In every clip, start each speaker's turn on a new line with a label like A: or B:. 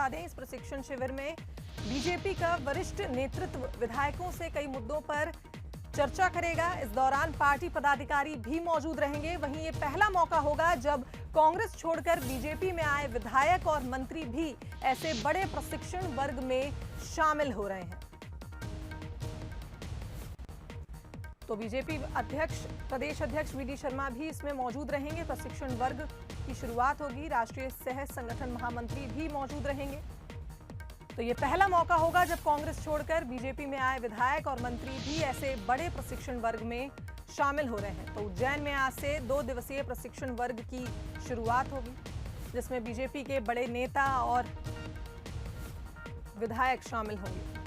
A: दें, इस प्रशिक्षण शिविर में बीजेपी का वरिष्ठ नेतृत्व विधायकों से कई मुद्दों पर चर्चा करेगा। इस दौरान पार्टी पदाधिकारी भी मौजूद रहेंगे। वहीं ये पहला मौका होगा जब कांग्रेस छोड़कर बीजेपी में आए विधायक और मंत्री भी ऐसे बड़े प्रशिक्षण वर्ग में शामिल हो रहे हैं। तो बीजेपी अध्यक्ष, प्रदेश अध्यक्ष वी डी शर्मा भी इसमें मौजूद रहेंगे। प्रशिक्षण वर्ग की शुरुआत होगी। राष्ट्रीय सह संगठन महामंत्री भी मौजूद रहेंगे। तो ये पहला मौका होगा जब कांग्रेस छोड़कर बीजेपी में आए विधायक और मंत्री भी ऐसे बड़े प्रशिक्षण वर्ग में शामिल हो रहे हैं। तो उज्जैन में आज से 2 दिवसीय प्रशिक्षण वर्ग की शुरुआत होगी, जिसमें बीजेपी के बड़े नेता और विधायक शामिल होंगे।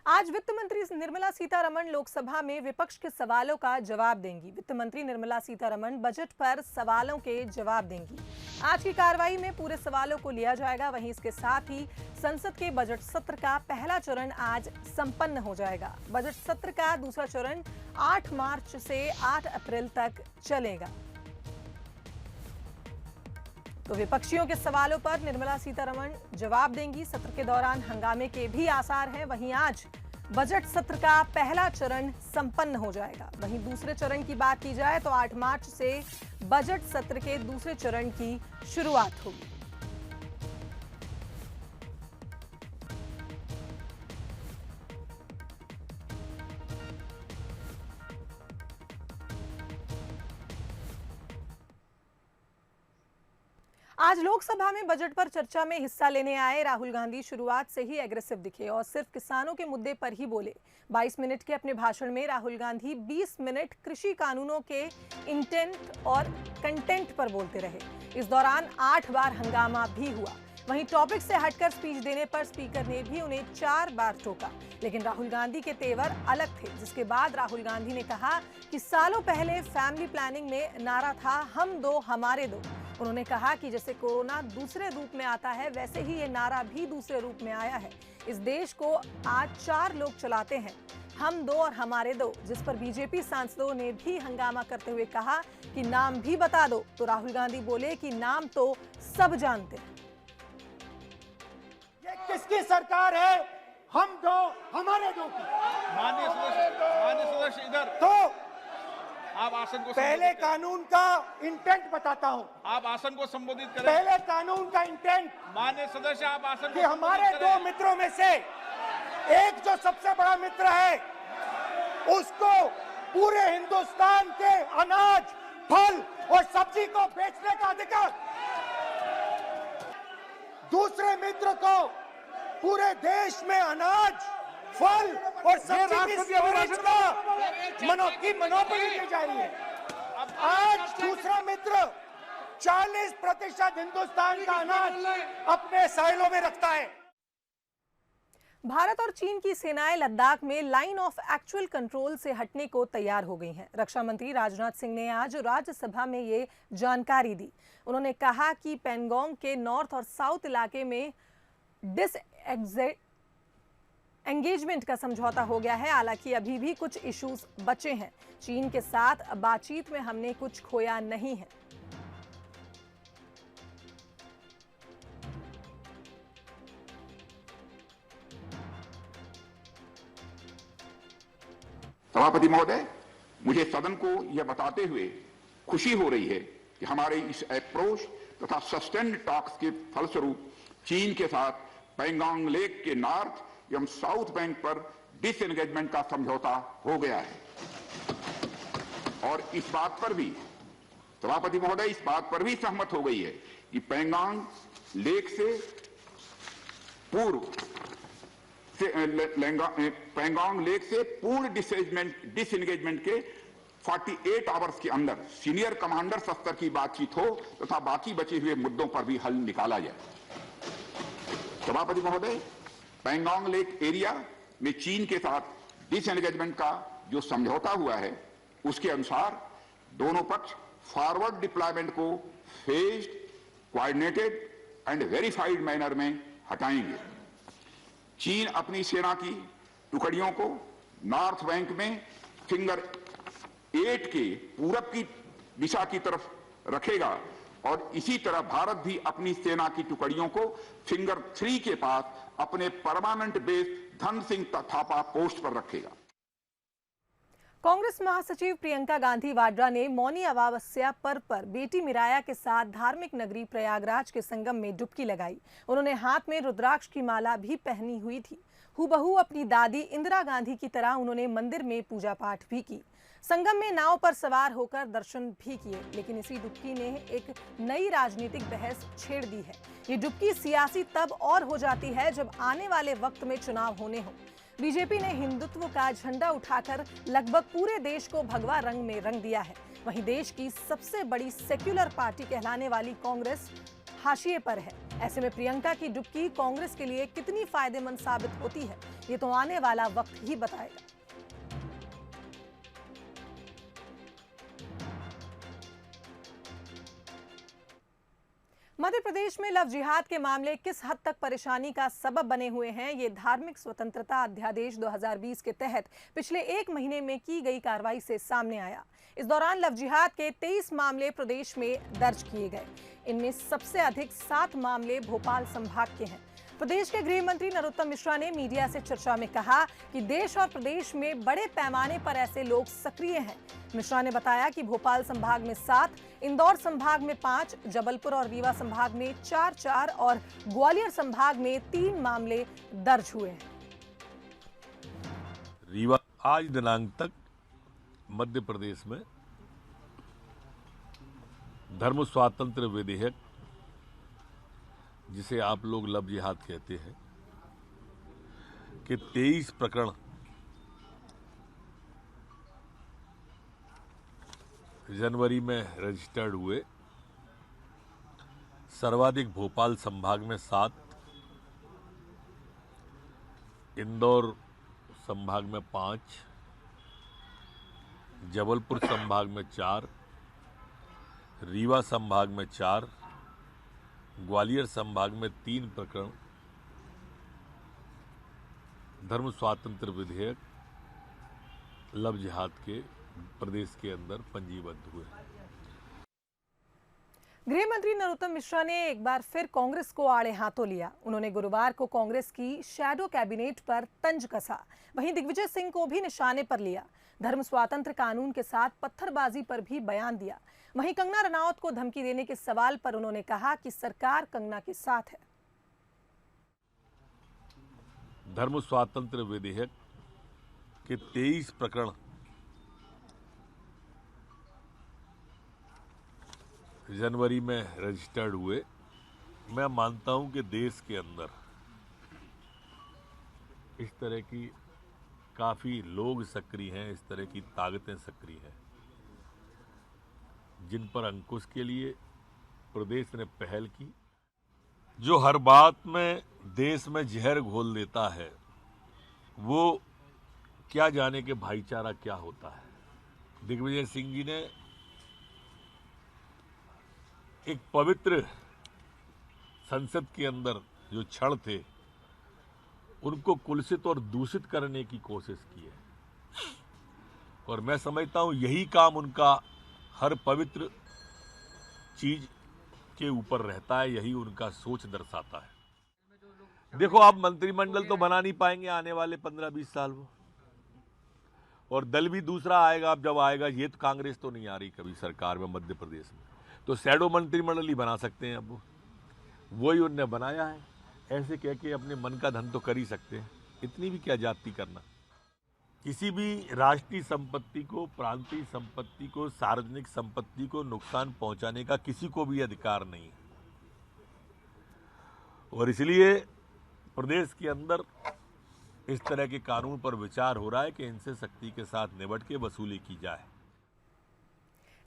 A: आज वित्त मंत्री निर्मला सीतारमण लोकसभा में विपक्ष के सवालों का जवाब देंगी। वित्त मंत्री निर्मला सीतारमण बजट पर सवालों के जवाब देंगी। आज की कार्रवाई में पूरे सवालों को लिया जाएगा। वहीं इसके साथ ही संसद के बजट सत्र का पहला चरण आज संपन्न हो जाएगा। बजट सत्र का दूसरा चरण 8 मार्च से 8 अप्रैल तक चलेगा। तो विपक्षियों के सवालों पर निर्मला सीतारमण जवाब देंगी। सत्र के दौरान हंगामे के भी आसार हैं। वहीं आज बजट सत्र का पहला चरण संपन्न हो जाएगा। वहीं दूसरे चरण की बात की जाए तो 8 मार्च से बजट सत्र के दूसरे चरण की शुरुआत होगी। आज लोकसभा में बजट पर चर्चा में हिस्सा लेने आए राहुल गांधी शुरुआत से ही एग्रेसिव दिखे और सिर्फ किसानों के मुद्दे पर ही बोले। 22 मिनट के अपने भाषण में राहुल गांधी 20 मिनट कृषि कानूनों के इंटेंट और कंटेंट पर बोलते रहे। इस दौरान 8 बार हंगामा भी हुआ। वहीं टॉपिक से हटकर स्पीच देने पर स्पीकर ने भी उन्हें 4 बार टोका, लेकिन राहुल गांधी के तेवर अलग थे। जिसके बाद राहुल गांधी ने कहा कि सालों पहले फैमिली प्लानिंग में नारा था, हम दो हमारे दो। उन्होंने कहा कि जैसे कोरोना दूसरे रूप में आता है, वैसे ही ये नारा भी दूसरे रूप में आया है। इस देश को आज 4 लोग चलाते हैं, हम दो और हमारे दो, जिस पर बीजेपी सांसदों ने भी हंगामा करते हुए कहा कि नाम भी बता दो। तो राहुल गांधी बोले कि नाम तो सब जानते हैं।
B: ये किसकी सरकार है? हम दो हमारे दो की।
C: माननीय सदस्य इधर
B: तो
C: आप आसन को
B: पहले कानून का इंटेंट बताता हूं।
C: आप आसन को संबोधित करें।
B: पहले कानून का इंटेंट
C: माननीय सदस्य आप आसन
B: कि हमारे 2 मित्रों में से एक जो सबसे बड़ा मित्र है, उसको पूरे हिंदुस्तान के अनाज, फल और सब्जी को बेचने का अधिकार, दूसरे मित्र को पूरे देश में अनाज, फल और सब्जी की स्टोरेज की मोनोपोली दी जा रही है। आज दूसरा मित्र 40% हिंदुस्तान का अनाज अपने साइलों में रखता है।
A: भारत और चीन की सेनाएं लद्दाख में लाइन ऑफ एक्चुअल कंट्रोल से हटने को तैयार हो गई हैं। रक्षा मंत्री राजनाथ सिंह ने आज राज्यसभा में ये जानकारी दी। उन्होंने कहा कि पैंगोंग के नॉर्थ और साउथ इलाके में एंगेजमेंट का समझौता हो गया है। हालांकि अभी भी कुछ इश्यूज बचे हैं। चीन के साथ बातचीत में हमने कुछ खोया नहीं है।
D: सभापति महोदय, मुझे सदन को यह बताते हुए खुशी हो रही है कि हमारे इस अप्रोच तथा सस्टेन्ड टॉक्स के फलस्वरूप चीन के साथ पैंगोंग लेक के नॉर्थ एवं साउथ बैंक पर डिसएंगेजमेंट का समझौता हो गया है। और इस बात पर भी सभापति महोदय इस बात पर भी सहमत हो गई है कि पैंगोंग लेक से पूर्व पैंगोंग लेक से पूर्ण डिसएंगेजमेंट के 48 आवर्स के अंदर सीनियर कमांडर स्तर की बातचीत हो तथा बाकी बचे हुए मुद्दों पर भी हल निकाला जाए। सभापति महोदय, पैंगोंग लेक एरिया में चीन के साथ डिसएंगेजमेंट का जो समझौता हुआ है, उसके अनुसार दोनों पक्ष फॉरवर्ड डिप्लॉयमेंट को phased, coordinated and verified manner में हटाएंगे। चीन अपनी सेना की टुकड़ियों को नॉर्थ बैंक में फिंगर 8 के पूरब की दिशा की तरफ रखेगा और इसी तरह भारत भी अपनी सेना की टुकड़ियों को फिंगर 3 के पास अपने permanent base Dhan Singh Thapa post पर रखेगा।
A: कांग्रेस महासचिव प्रियंका गांधी वाड्रा ने मौनी अमावस्या पर्व पर बेटी मिराया के साथ धार्मिक नगरी प्रयागराज के संगम में डुबकी लगाई। उन्होंने हाथ में रुद्राक्ष की माला भी पहनी हुई थी। हूबहू अपनी दादी इंदिरा गांधी की तरह उन्होंने मंदिर में पूजा पाठ भी की। संगम में नाव पर सवार होकर दर्शन भी किए, लेकिन इसी डुबकी ने एक नई राजनीतिक बहस छेड़ दी है। ये डुबकी सियासी तब और हो जाती है जब आने वाले वक्त में चुनाव होने हों। बीजेपी ने हिंदुत्व का झंडा उठाकर लगभग पूरे देश को भगवा रंग में रंग दिया है। वहीं देश की सबसे बड़ी सेक्युलर पार्टी कहलाने वाली कांग्रेस हाशिए पर है। ऐसे में प्रियंका की डुबकी कांग्रेस के लिए कितनी फायदेमंद साबित होती है, ये तो आने वाला वक्त ही बताएगा। मध्य प्रदेश में लव जिहाद के मामले किस हद तक परेशानी का सबब बने हुए हैं, ये धार्मिक स्वतंत्रता अध्यादेश 2020 के तहत पिछले 1 महीने में की गई कार्रवाई से सामने आया। इस दौरान लव जिहाद के 23 मामले प्रदेश में दर्ज किए गए। इनमें सबसे अधिक 7 मामले भोपाल संभाग के हैं। प्रदेश के गृह मंत्री नरोत्तम मिश्रा ने मीडिया से चर्चा में कहा कि देश और प्रदेश में बड़े पैमाने पर ऐसे लोग सक्रिय हैं। मिश्रा ने बताया कि भोपाल संभाग में 7, इंदौर संभाग में 5, जबलपुर और रीवा संभाग में 4 और ग्वालियर संभाग में 3 मामले दर्ज हुए हैं।
E: रीवा आज दिनांक तक मध्य प्रदेश में धर्म स्वातंत्र विधेयक, जिसे आप लोग लव जिहाद कहते हैं, कि 23 प्रकरण जनवरी में रजिस्टर्ड हुए। सर्वाधिक भोपाल संभाग में 7, इंदौर संभाग में 5, जबलपुर संभाग में 4, रीवा संभाग में 4, ग्वालियर संभाग में 3 प्रकरण धर्म स्वातंत्र विधेयक लव जिहाद के प्रदेश के अंदर पंजीबद्ध हुए।
A: गृह मंत्री नरोत्तम मिश्रा ने एक बार फिर कांग्रेस को आड़े हाथों लिया। उन्होंने गुरुवार को कांग्रेस की शैडो कैबिनेट पर तंज कसा। वहीं दिग्विजय सिंह को भी निशाने पर लिया। धर्म स्वातंत्र कानून के साथ पत्थरबाजी पर भी बयान दिया। वहीं कंगना रनौत को धमकी देने के सवाल पर उन्होंने कहा कि सरकार कंगना के साथ है।
E: धर्म स्वातंत्र विधेयक के 23 प्रकरण जनवरी में रजिस्टर्ड हुए। मैं मानता हूं कि देश के अंदर इस तरह की काफी लोग सक्रिय हैं, इस तरह की ताकतें सक्रिय हैं, जिन पर अंकुश के लिए प्रदेश ने पहल की। जो हर बात में देश में जहर घोल देता है, वो क्या जाने कि भाईचारा क्या होता है। दिग्विजय सिंह जी ने एक पवित्र संसद के अंदर जो क्षण थे, उनको कुलसित और दूषित करने की कोशिश की है। और मैं समझता हूं यही काम उनका हर पवित्र चीज के ऊपर रहता है, यही उनका सोच दर्शाता है। देखो, आप मंत्रिमंडल तो बना नहीं पाएंगे आने वाले 15-20 साल में, और दल भी दूसरा आएगा। अब जब आएगा, ये तो कांग्रेस तो नहीं आ रही कभी सरकार में मध्य प्रदेश में, तो शैडो मंत्रिमंडल ही बना सकते हैं। अब वही उनने बनाया है। ऐसे कह के अपने मन का धन तो कर ही सकते हैं, इतनी भी क्या जाति करना। किसी भी राष्ट्रीय संपत्ति को, प्रांतीय संपत्ति को, सार्वजनिक संपत्ति को नुकसान पहुंचाने का किसी को भी अधिकार नहीं है। और इसलिए प्रदेश के अंदर इस तरह के कानून पर विचार हो रहा है कि इनसे सख्ती के साथ निपट के वसूली की जाए।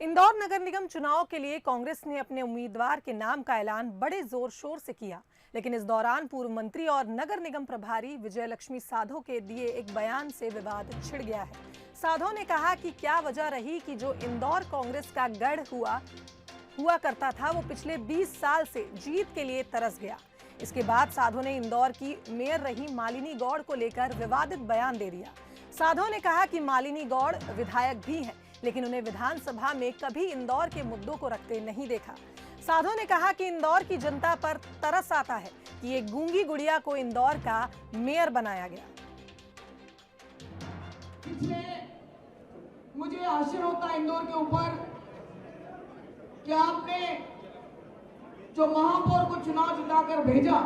A: इंदौर नगर निगम चुनाव के लिए कांग्रेस ने अपने उम्मीदवार के नाम का ऐलान बड़े जोर शोर से किया, लेकिन इस दौरान पूर्व मंत्री और नगर निगम प्रभारी विजय लक्ष्मी साधो के दिए एक बयान से विवाद छिड़ गया है। साधो ने कहा कि क्या वजह रही कि जो इंदौर कांग्रेस का गढ़ हुआ करता था, वो पिछले 20 साल से जीत के लिए तरस गया। इसके बाद साधो ने इंदौर की मेयर रही मालिनी गौड़ को लेकर विवादित बयान दे दिया। साधो ने कहा कि मालिनी गौड़ विधायक भी हैं, लेकिन उन्हें विधानसभा में कभी इंदौर के मुद्दों को रखते नहीं देखा। साधो ने कहा कि इंदौर की जनता पर तरस आता है कि एक गूंगी गुड़िया को इंदौर का मेयर बनाया गया।
F: मुझे आश्चर्य होता है इंदौर के ऊपर कि आपने जो महापौर को चुनाव जिताकर भेजा,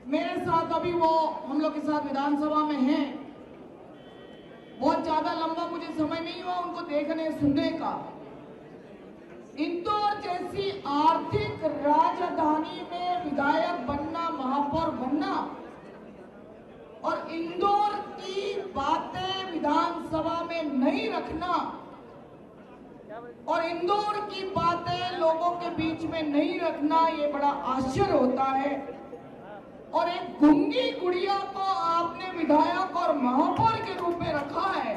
F: मेरे साथ अभी वो हम लोग के साथ विधानसभा में हैं। बहुत ज्यादा लंबा मुझे समय नहीं हुआ उनको देखने सुनने का। इंदौर जैसी आर्थिक राजधानी में विधायक बनना, महापौर बनना और इंदौर की बातें विधानसभा में नहीं रखना और इंदौर की बातें लोगों के बीच में नहीं रखना, ये बड़ा आश्चर्य होता है। और एक गूंगी गुड़िया को आपने विधायक और महापौर के रूप में रखा है,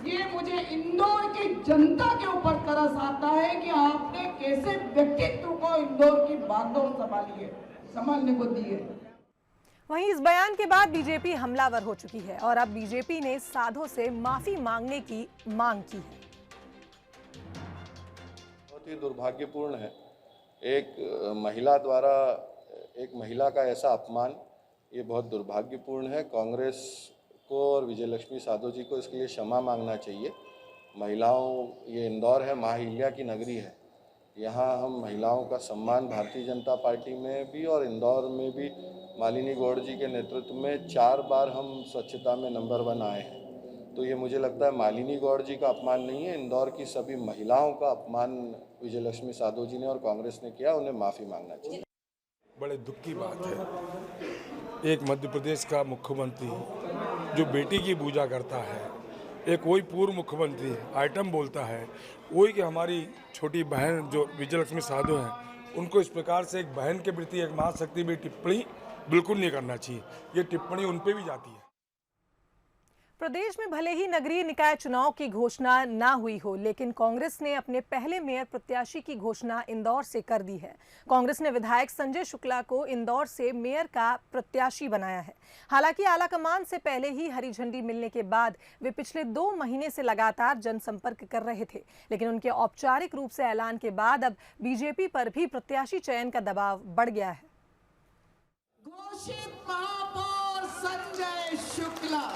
F: ये मुझे इंदौर की जनता के ऊपर तरस आता है कि आपने कैसे व्यक्तित्व को इंदौर की बागडोर संभालने को दी है।
A: वहीं इस बयान के बाद बीजेपी हमलावर हो चुकी है और अब बीजेपी ने साधो से माफी मांगने की मांग की है।
G: बहुत ही दुर्भाग्यपूर्ण है, एक महिला द्वारा एक महिला का ऐसा अपमान, ये बहुत दुर्भाग्यपूर्ण है। कांग्रेस को और विजयलक्ष्मी साधो जी को इसके लिए क्षमा मांगना चाहिए। महिलाओं, ये इंदौर है, महाहिल्या की नगरी है। यहाँ हम महिलाओं का सम्मान भारतीय जनता पार्टी में भी और इंदौर में भी मालिनी गौड़ जी के नेतृत्व में 4 बार हम स्वच्छता में नंबर 1 आए हैं। तो ये मुझे लगता है मालिनी गौड़ जी का अपमान नहीं है, इंदौर की सभी महिलाओं का अपमान विजयलक्ष्मी साधो जी ने और कांग्रेस ने किया। उन्हें माफ़ी मांगना चाहिए।
H: बड़े दुख की बात है, एक मध्य प्रदेश का मुख्यमंत्री जो बेटी की पूजा करता है, एक वही पूर्व मुख्यमंत्री आइटम बोलता है, वही कि हमारी छोटी बहन जो विजयलक्ष्मी साधो हैं, उनको इस प्रकार से एक बहन के प्रति एक महाशक्ति भी टिप्पणी बिल्कुल नहीं करना चाहिए। ये टिप्पणी उन पे भी जाती है।
A: प्रदेश में भले ही नगरीय निकाय चुनाव की घोषणा ना हुई हो, लेकिन कांग्रेस ने अपने पहले मेयर प्रत्याशी की घोषणा इंदौर से कर दी है। कांग्रेस ने विधायक संजय शुक्ला को इंदौर से मेयर का प्रत्याशी बनाया है। हालांकि आलाकमान से पहले ही हरी झंडी मिलने के बाद वे पिछले 2 महीने से लगातार जनसंपर्क कर रहे थे, लेकिन उनके औपचारिक रूप से ऐलान के बाद अब बीजेपी पर भी प्रत्याशी चयन का दबाव बढ़ गया है।
F: घोषित महापौर संजय शुक्ला।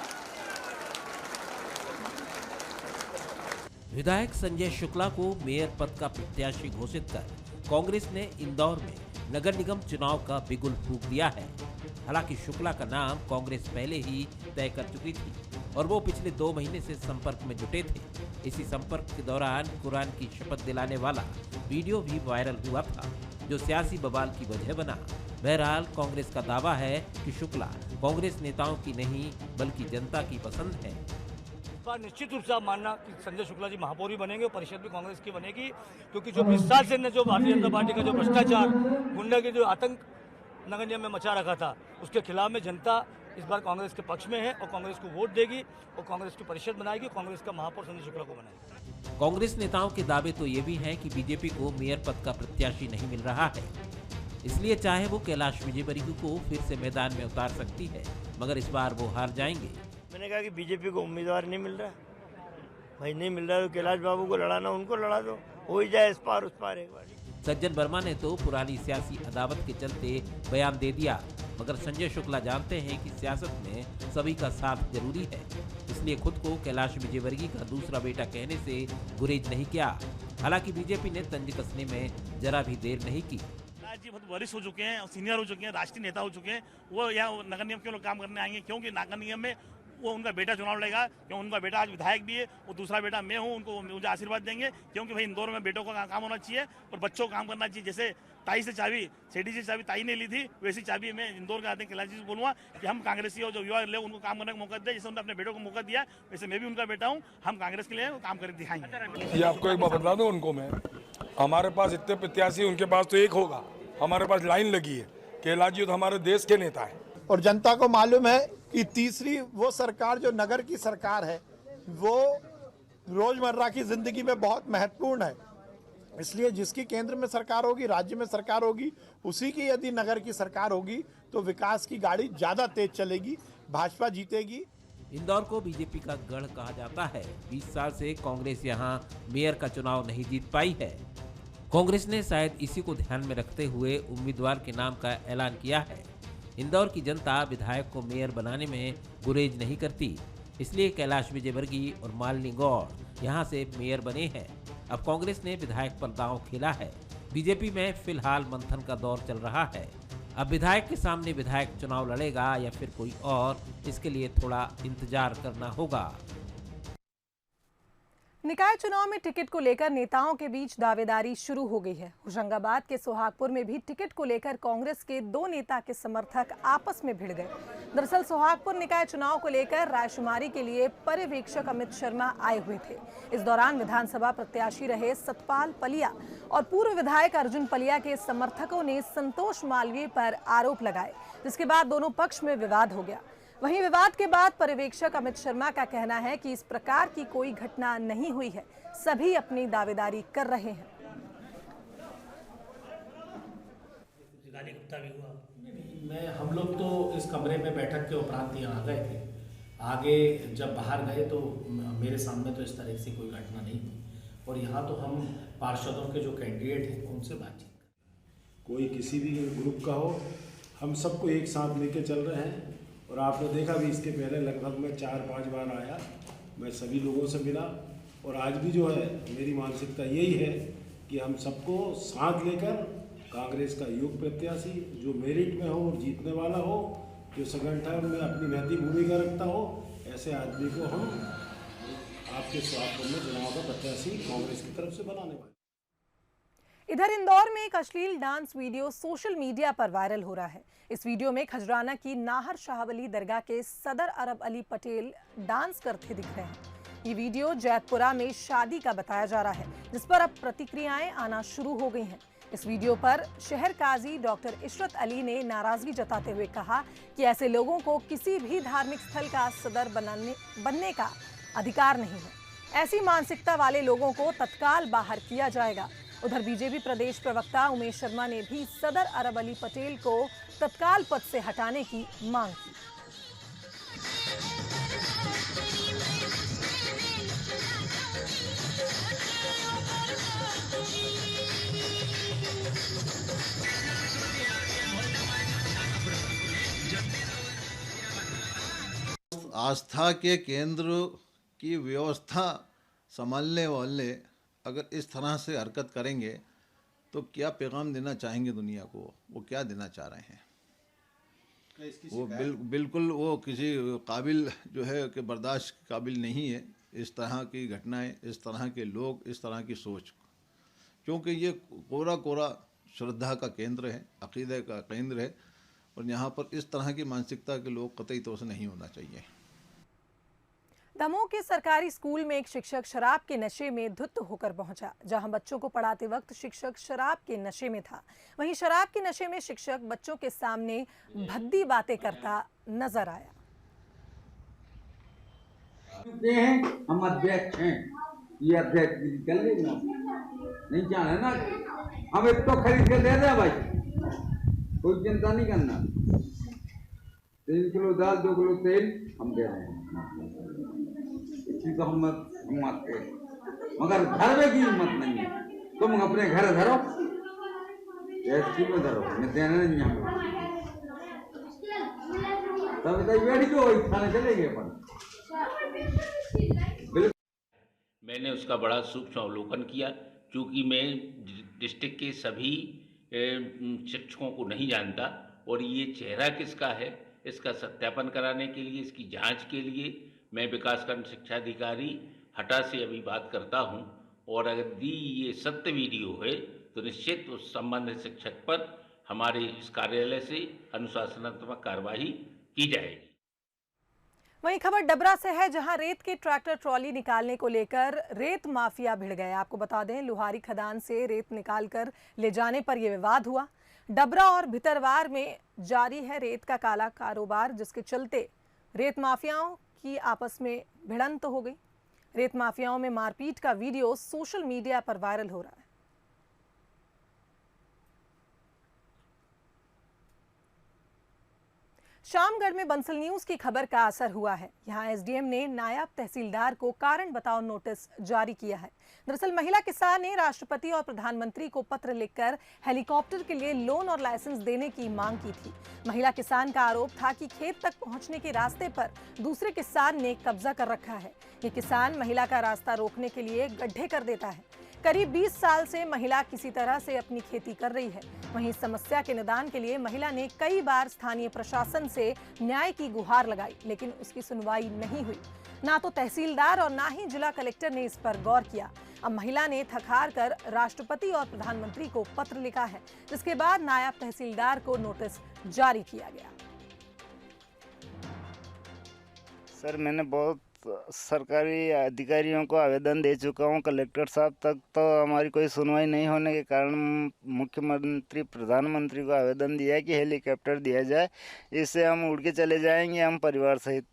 I: विधायक संजय शुक्ला को मेयर पद का प्रत्याशी घोषित कर कांग्रेस ने इंदौर में नगर निगम चुनाव का बिगुल फूंक दिया है। हालांकि शुक्ला का नाम कांग्रेस पहले ही तय कर चुकी थी और वो पिछले 2 महीने से संपर्क में जुटे थे। इसी संपर्क के दौरान कुरान की शपथ दिलाने वाला वीडियो भी वायरल हुआ था, जो सियासी बवाल की वजह बना। बहरहाल कांग्रेस का दावा है कि शुक्ला कांग्रेस नेताओं की नहीं बल्कि जनता की पसंद है।
J: निश्चित रूप से आप मानना कि संजय शुक्ला जी महापौर भी बनेंगे, परिषद भी कांग्रेस की बनेगी, क्योंकि जो 20 साल से जो भारतीय जनता पार्टी का जो भ्रष्टाचार, गुंडागिरी, जो आतंक नगर निगम में मचा रखा था, उसके खिलाफ में जनता इस बार कांग्रेस के पक्ष में है और कांग्रेस को वोट देगी और कांग्रेस की परिषद बनाएगी, कांग्रेस का महापौर संजय शुक्ला को बनाएगी।
I: कांग्रेस नेताओं के दावे तो ये भी हैं कि बीजेपी को मेयर पद का प्रत्याशी नहीं मिल रहा है, इसलिए चाहे वो कैलाश विजयवर्गीय को फिर से मैदान में उतार सकती है, मगर इस बार वो हार जाएंगे।
K: मैंने कहा कि बीजेपी को उम्मीदवार नहीं मिल रहा है, भाई नहीं मिल रहा है तो कैलाश बाबू को लड़ाना, उनको लड़ा दो, हो ही जाए इस पार उस पार एक बार।
I: सज्जन वर्मा ने तो पुरानी सियासी अदावत के चलते बयान दे दिया, मगर संजय शुक्ला जानते हैं कि सियासत में सभी का साथ जरूरी है, इसलिए खुद को कैलाश विजयवर्गीय का दूसरा बेटा कहने से गुरेज नहीं किया। हालांकि बीजेपी ने तंज कसने में जरा भी देर नहीं की।
J: जी बहुत वरिष्ठ हो चुके हैं और सीनियर हो चुके हैं, राष्ट्रीय नेता हो चुके हैं, वो यहाँ नगर निगम के लोग काम करने आएंगे, क्योंकि नगर निगम में वो उनका बेटा चुनाव लड़ेगा, क्यों उनका बेटा आज विधायक भी है, वो दूसरा बेटा मैं हूँ, उनको मुझे आशीर्वाद देंगे, क्योंकि भाई इंदौर में बेटों का काम होना चाहिए और बच्चों का काम करना चाहिए। जैसे ताई से चाबी, सेठी से चाबी ताई ने ली थी, वैसी चाबी मैं इंदौर के आते कैलाश जी से बोलूँगा कि हम कांग्रेसी हो, जो युवा लोग उनको काम करने का मौका दिया, जैसे उन्होंने अपने बेटों को मौका दिया, वैसे मैं भी उनका बेटा हूँ, हम कांग्रेस के लिए काम करके दिखाएंगे।
H: ये आपको एक बात बता दूं उनको मैं, हमारे पास इतने प्रत्याशी, उनके पास तो एक होगा, हमारे पास लाइन लगी है। कैलाश जी तो हमारे देश के नेता है
B: और जनता को मालूम है कि तीसरी वो सरकार जो नगर की सरकार है वो रोजमर्रा की जिंदगी में बहुत महत्वपूर्ण है, इसलिए जिसकी केंद्र में सरकार होगी, राज्य में सरकार होगी, उसी की यदि नगर की सरकार होगी तो विकास की गाड़ी ज्यादा तेज चलेगी।
L: भाजपा जीतेगी।
I: इंदौर को बीजेपी का गढ़ कहा जाता है। 20 साल से कांग्रेस यहां मेयर का चुनाव नहीं जीत पाई है। कांग्रेस ने शायद इसी को ध्यान में रखते हुए उम्मीदवार के नाम का ऐलान किया है। इंदौर की जनता विधायक को मेयर बनाने में गुरेज नहीं करती, इसलिए कैलाश विजयवर्गीय और मालिनी गौड़ यहां से मेयर बने हैं। अब कांग्रेस ने विधायक पर दांव खेला है। बीजेपी में फिलहाल मंथन का दौर चल रहा है। अब विधायक के सामने विधायक चुनाव लड़ेगा या फिर कोई और, इसके लिए थोड़ा इंतजार करना होगा।
A: निकाय चुनाव में टिकट को लेकर नेताओं के बीच दावेदारी शुरू हो गई है। होशंगाबाद के सोहागपुर में भी टिकट को लेकर कांग्रेस के 2 नेता के समर्थक आपस में भिड़ गए। दरअसल सोहागपुर निकाय चुनाव को लेकर रायशुमारी के लिए पर्यवेक्षक अमित शर्मा आए हुए थे। इस दौरान विधानसभा प्रत्याशी रहे सतपाल पलिया और पूर्व विधायक अर्जुन पलिया के समर्थकों ने संतोष मालवीय पर आरोप लगाए, जिसके बाद दोनों पक्ष में विवाद हो गया। वहीं विवाद के बाद पर्यवेक्षक अमित शर्मा का कहना है कि इस प्रकार की कोई घटना नहीं हुई है, सभी अपनी दावेदारी कर रहे हैं।
M: हम लोग तो इस कमरे में बैठक के उपरांत यहाँ आ गए थे। आगे जब बाहर गए तो मेरे सामने तो इस तरह से कोई घटना नहीं थी और यहाँ तो हम पार्षदों के जो कैंडिडेट हैं उनसे बातचीत करें।
N: कोई किसी भी ग्रुप का हो, हम सबको एक साथ लेके चल रहे हैं। और आपने देखा भी इसके पहले लगभग मैं 4-5 बार आया, मैं सभी लोगों से मिला और आज भी जो है मेरी मानसिकता यही है कि हम सबको साथ लेकर कांग्रेस का युग प्रत्याशी जो मेरिट में हो और जीतने वाला हो, जो संगठन में अपनी महती भूमिका रखता हो, ऐसे आदमी को हम आपके सोहागपुर में चुनाव का प्रत्याशी कांग्रेस की तरफ से बनाने वाले।
A: इधर इंदौर में एक अश्लील डांस वीडियो सोशल मीडिया पर वायरल हो रहा है। इस वीडियो में खजराना की नाहर शाहवली दरगाह के सदर अरब अली पटेल डांस करते दिख रहे हैं। ये वीडियो जैतपुरा में शादी का बताया जा रहा है, जिस पर अब प्रतिक्रियाएं आना शुरू हो गई हैं। इस वीडियो पर शहर काजी डॉक्टर इशरत अली ने नाराजगी जताते हुए कहा कि ऐसे लोगों को किसी भी धार्मिक स्थल का सदर बनने का अधिकार नहीं है। ऐसी मानसिकता वाले लोगों को तत्काल बाहर किया जाएगा। उधर बीजेपी प्रदेश प्रवक्ता उमेश शर्मा ने भी सदर अरब अली पटेल को तत्काल पद से हटाने की मांग की।
O: आस्था के केंद्र की व्यवस्था संभालने वाले अगर इस तरह से हरकत करेंगे तो क्या पैगाम देना चाहेंगे दुनिया को? वो क्या देना चाह रहे हैं? वो बिल्कुल वो किसी काबिल जो है कि बर्दाश्त काबिल नहीं है इस तरह की घटनाएं, इस तरह के लोग, इस तरह की सोच, क्योंकि ये कोरा कोरा श्रद्धा का केंद्र है, अकीदे का केंद्र है और यहाँ पर इस तरह की मानसिकता के लोग कतई तौर से नहीं होना चाहिए।
A: दमोह के सरकारी स्कूल में एक शिक्षक शराब के नशे में धुत होकर पहुंचा। जहां बच्चों को पढ़ाते वक्त शिक्षक शराब के नशे में था, वहीं शराब के नशे में शिक्षक बच्चों के सामने भद्दी बातें करता नजर आया।
P: हम अध्यक्ष हैं, ये अध्यक्ष नहीं जाने ना, हम एक तो खरीद के दे दे भाई, कोई चिंता नहीं करना। 3 किलो दाल 2 किलो तेल हम दे रहे हैं, तो हम मानते हैं, मगर धरवे की हिम्मत नहीं है। तुम अपने घर धरो, एसपी में धरो, मैं देने नहीं जाऊंगा। तब बेटी तो थाने चले गए अपन।
Q: मैंने उसका बड़ा सूक्ष्म अवलोकन किया, क्योंकि मैं डिस्ट्रिक्ट के सभी शिक्षकों को नहीं जानता और ये चेहरा किसका है इसका सत्यापन कराने के लिए, इसकी जांच के लिए मैं विकासखंड शिक्षा अधिकारी हटा से अभी बात करता हूं और अगर ये सत्य वीडियो है तो निश्चित उस संबंधित शिक्षक पर हमारे इस कार्यालय से अनुशासनात्मक कार्रवाई की जाएगी।
A: वहीं खबर डबरा से है, जहां रेत के ट्रैक्टर ट्रॉली निकालने को लेकर रेत माफिया भिड़ गए। आपको बता दें, लुहारी खदान से रेत निकालकर ले जाने पर यह विवाद हुआ। डबरा और भितरवार में जारी है रेत का काला कारोबार, जिसके चलते रेत माफियाओं की आपस में भिड़ंत हो गई। रेत माफियाओं में मारपीट का वीडियो सोशल मीडिया पर वायरल हो रहा है। शामगढ़ में बंसल न्यूज की खबर का असर हुआ है। यहां एसडीएम ने नायब तहसीलदार को कारण बताओ नोटिस जारी किया है। दरअसल महिला किसान ने राष्ट्रपति और प्रधानमंत्री को पत्र लिखकर हेलीकॉप्टर के लिए लोन और लाइसेंस देने की मांग की थी। महिला किसान का आरोप था कि खेत तक पहुंचने के रास्ते पर दूसरे किसान ने कब्जा कर रखा है। ये किसान महिला का रास्ता रोकने के लिए गड्ढे कर देता है। करीब 20 साल से महिला किसी तरह से अपनी खेती कर रही है। वहीं समस्या के निदान के लिए महिला ने कई बार स्थानीय प्रशासन से न्याय की गुहार लगाई, लेकिन उसकी सुनवाई नहीं हुई। ना तो तहसीलदार और ना ही जिला कलेक्टर ने इस पर गौर किया। अब महिला ने थक-हार कर राष्ट्रपति और प्रधानमंत्री को पत्र लिखा है, जिसके बाद नायब तहसीलदार को नोटिस जारी किया गया।
L: सर, मैंने बहुत सरकारी अधिकारियों को आवेदन दे चुका हूं, कलेक्टर साहब तक, तो हमारी कोई सुनवाई नहीं होने के कारण मुख्यमंत्री प्रधानमंत्री को आवेदन दिया है कि हेलीकॉप्टर दिया जाए। इससे हम उड़ के चले जाएंगे, हम परिवार सहित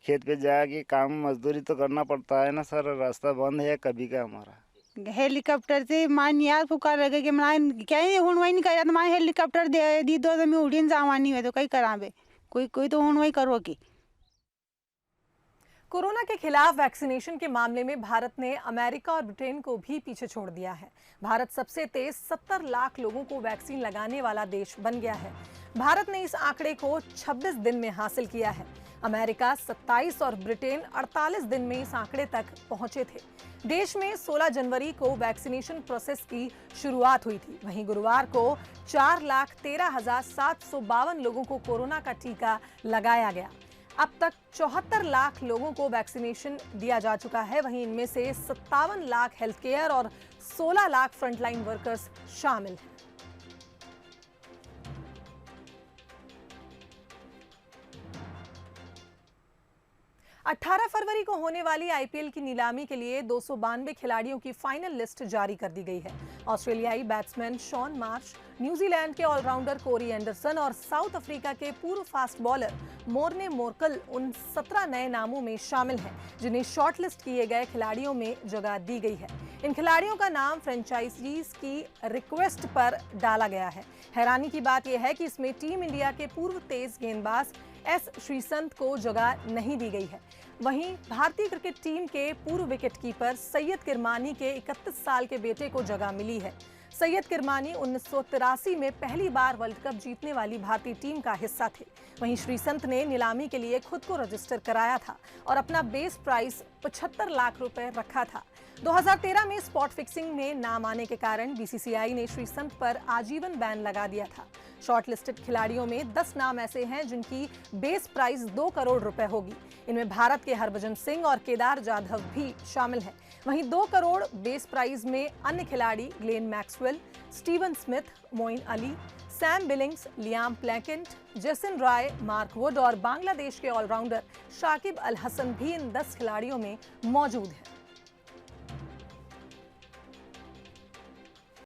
L: खेत पे जाके काम मजदूरी तो करना पड़ता है ना सर, रास्ता बंद है कभी का हमारा।
R: हेलीकॉप्टर से मान यार पुकार लगे कि मान क्या हुनवाई नहीं करा तो मान हेलीकॉप्टर दे दी दो तो मैं उड़ीन जावानी है तो कहीं करावे कोई तो हुनवाई करो की।
A: कोरोना के खिलाफ वैक्सीनेशन के मामले में भारत ने अमेरिका और ब्रिटेन को भी पीछे छोड़ दिया है। भारत सबसे तेज 70 लाख लोगों को वैक्सीन लगाने वाला देश बन गया है। भारत ने इस आंकड़े को 26 दिन में हासिल किया है। अमेरिका 27 और ब्रिटेन 48 दिन में इस आंकड़े तक पहुंचे थे। देश में 16 जनवरी को वैक्सीनेशन प्रोसेस की शुरुआत हुई थी। वहीं गुरुवार को 4,13,752 लोगों को कोरोना का टीका लगाया गया। अब तक 74 लाख लोगों को वैक्सीनेशन दिया जा चुका है। वहीं इनमें से 57 लाख हेल्थ केयर और 16 लाख फ्रंटलाइन वर्कर्स शामिल हैं। 18 फरवरी को होने वाली आईपीएल की नीलामी के लिए 292 खिलाड़ियों की फाइनल लिस्ट जारी कर दी गई है। ऑस्ट्रेलियाई बैट्समैन शॉन मार्श, न्यूजीलैंड के ऑलराउंडर कोरी एंडरसन और साउथ अफ्रीका के पूर्व फास्ट बॉलर मोर्ने मोर्कल उन 17 नए नामों में शामिल हैं जिन्हें शॉर्टलिस्ट किए गए खिलाड़ियों में जगह दी गई है। इन खिलाड़ियों का नाम फ्रेंचाइजीज की रिक्वेस्ट पर डाला गया है। हैरानी की बात यह है कि इसमें टीम इंडिया के पूर्व तेज गेंदबाज एस श्रीसंत को जगह नहीं दी गई है। वहीं भारतीय क्रिकेट टीम के पूर्व विकेटकीपर सैयद किरमानी के 31 साल के बेटे को जगह मिली है। सैयद किरमानी 1983 में पहली बार वर्ल्ड कप जीतने वाली भारतीय टीम का हिस्सा थे। वहीं श्रीसंत ने नीलामी के लिए खुद को रजिस्टर कराया था और अपना बेस प्राइस 75 लाख रुपए रखा था। 2013 में स्पॉट फिक्सिंग में नाम आने के कारण बीसीसीआई ने श्रीसंत पर आजीवन बैन लगा दिया था। शॉर्टलिस्टेड खिलाड़ियों में 10 नाम ऐसे हैं जिनकी बेस प्राइस 2 करोड़ रुपए होगी। इनमें भारत के हरभजन सिंह और केदार जाधव भी शामिल हैं। वहीं 2 करोड़ बेस प्राइस में अन्य खिलाड़ी Glenn Maxwell, Steven Smith, Moeen Ali, Sam Billings, Liam Plunkett, Jason Roy, Mark Wood और बांग्लादेश के ऑलराउंडर शाकिब अल हसन भी इन 10 खिलाड़ियों में मौजूद हैं।